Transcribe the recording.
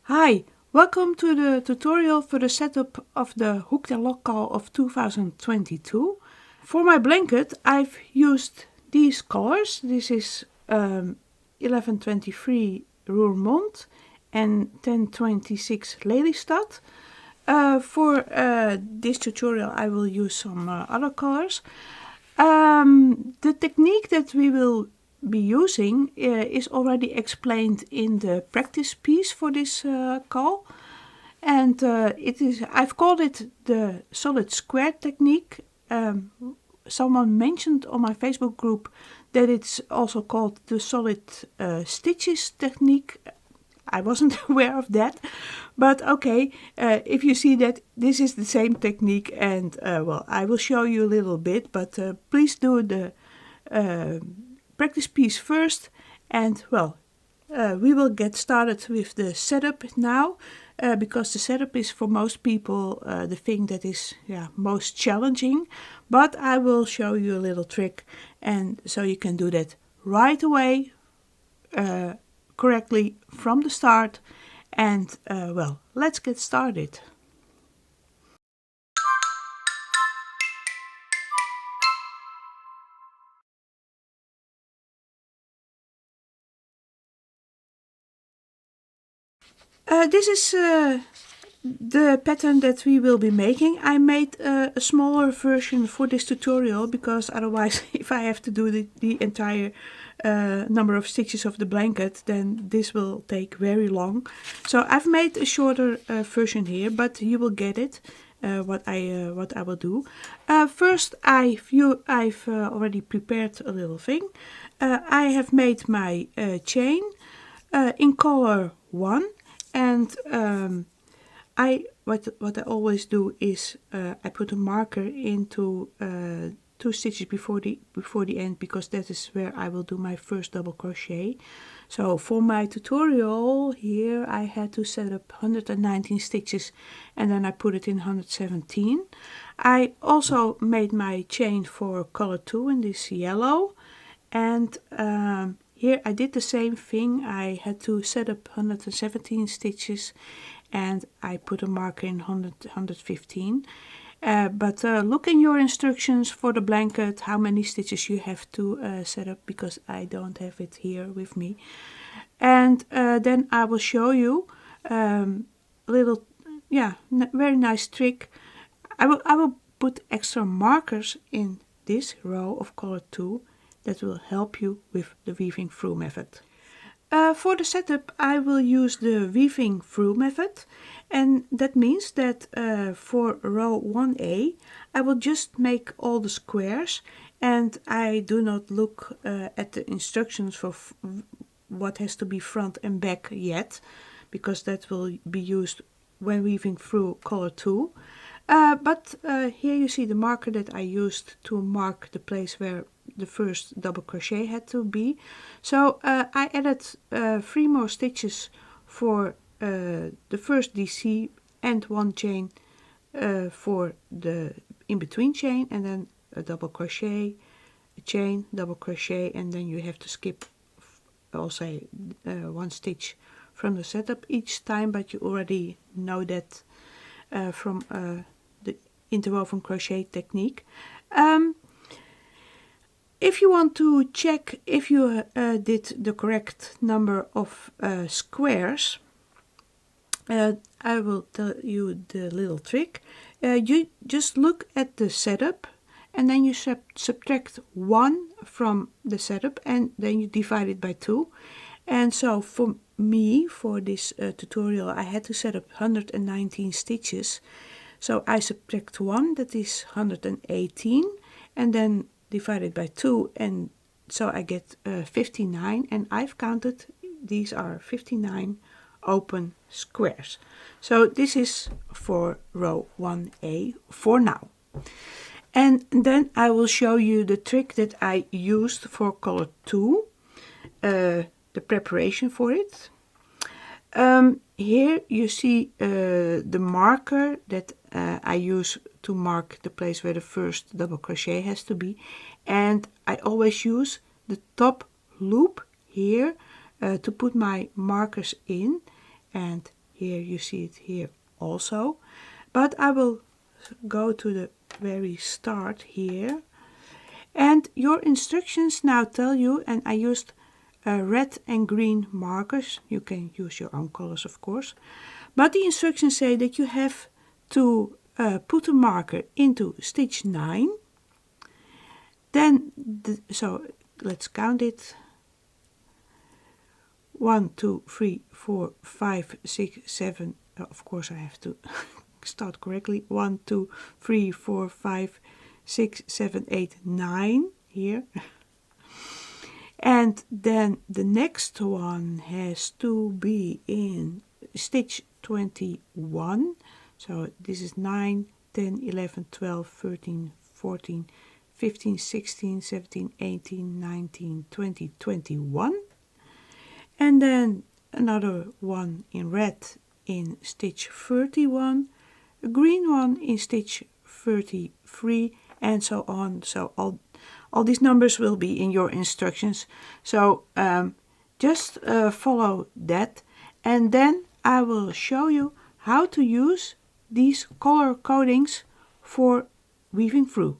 Hi, welcome to the tutorial for the setup of the hooked and lock call of 2022. For my blanket I've used these colors. This is 1123 Roermond and 1026 Lelystad. For this tutorial I will use some other colors. The technique that we will be using is already explained in the practice piece for this call, and I've called it the solid square technique. Someone mentioned on my Facebook group that it's also called the solid stitches technique. I wasn't aware of that, but okay, if you see that this is the same technique, and well, I will show you a little bit, but please do the practice piece first, and well, we will get started with the setup now, because the setup is for most people the thing that is most challenging, but I will show you a little trick, and so you can do that right away, correctly from the start, and well, let's get started. This is the pattern that we will be making. I made a smaller version for this tutorial because otherwise if I have to do the entire number of stitches of the blanket, then this will take very long. So I've made a shorter version here, but you will get it, what I will do. First I've already prepared a little thing. I have made my chain in color 1, and what I always do is I put a marker into 2 stitches before the end, because that is where I will do my first double crochet. So for my tutorial here I had to set up 119 stitches, and then I put it in 117. I also made my chain for color 2 in this yellow, and here I did the same thing. I had to set up 117 stitches, and I put a marker in 115. But look in your instructions for the blanket how many stitches you have to set up, because I don't have it here with me. And then I will show you a little, very nice trick. I will put extra markers in this row of color 2 that will help you with the weaving through method. For the setup I will use the weaving through method, and that means that for row 1A I will just make all the squares, and I do not look at the instructions for what has to be front and back yet, because that will be used when weaving through color 2. But here you see the marker that I used to mark the place where the first double crochet had to be. So I added 3 more stitches for the first DC, and 1 chain for the in-between chain, and then a double crochet, a chain, double crochet, and then you have to skip also 1 stitch from the setup each time, but you already know that from the interwoven crochet technique. If you want to check if you did the correct number of squares, I will tell you the little trick. You just look at the setup, and then you subtract 1 from the setup, and then you divide it by 2. And so for me, for this tutorial, I had to set up 119 stitches. So I subtract 1, that is 118, and then divided by 2, and so I get 59, and I've counted these are 59 open squares. So this is for row 1A for now. And then I will show you the trick that I used for color 2, the preparation for it. Here you see the marker that I use to mark the place where the first double crochet has to be, and I always use the top loop here to put my markers in, and Here you see it here also, but I will go to the very start here, and your instructions now tell you, and I used red and green markers. You can use your own colors, of course, but the instructions say that you have to put a marker into stitch 9. Then so let's count it. 1, 2, 3, 4, 5, 6, 7. Of course, I have to start correctly. 1, 2, 3, 4, 5, 6, 7, 8, 9 here. And then the next one has to be in stitch 21. So this is 9, 10, 11, 12, 13, 14, 15, 16, 17, 18, 19, 20, 21. And then another one in red in stitch 31, a green one in stitch 33, and so on. So all these numbers will be in your instructions. So just follow that, and then I will show you how to use these color codings for weaving through.